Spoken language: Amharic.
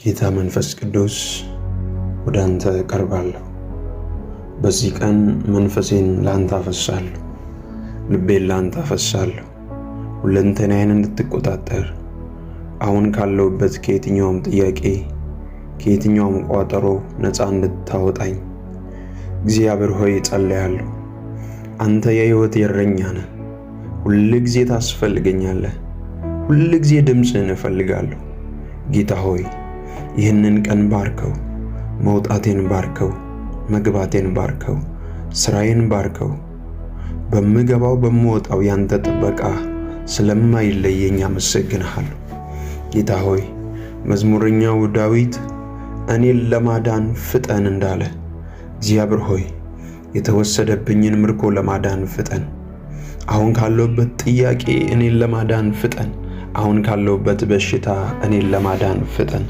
ጌታ መንፈስ ቅዱስ ወደ አንተ እቀርባለሁ። በዚህ ቀን መንፈሴን ላንተ አፈሳለሁ፣ ልቤን ላንተ አፈሳለሁ። ሁለንተናዬን እንድትቆጣጠር አሁን ካለሁበት ከየትኛውም ጥያቄ ከየትኛውም ቋጠሮ ነፃ እንድታወጣኝ እግዚአብሔር ሆይ ጸልያለሁ። አንተ የሕይወት እረኛ ነህ። ሁል ጊዜ ታስፈልገኛለህ። ሁል ጊዜ ድምፅህን እፈልጋለሁ። ጌታ ሆይ ይህንን ቀን ባርከው፣ መውጣቴን ባርከው፣ መግባቴን ባርከው፣ ስራዬን ባርከው። በምገባው በምወጣው ያንተ ጥበቃ ስለማይለየኝ አመሰግንሃለሁ። ጌታ ሆይ መዝሙረኛው ዳዊት እኔን ለማዳን ፍጠን እንዳለ እግዚአብሔር ሆይ የተወሰደብኝን ምርኮ ለማዳን ፍጠን። አሁን ካለሁበት ጥያቄ እኔን ለማዳን ፍጠን። አሁን ካለሁበት በሽታ እኔን ለማዳን ፍጠን።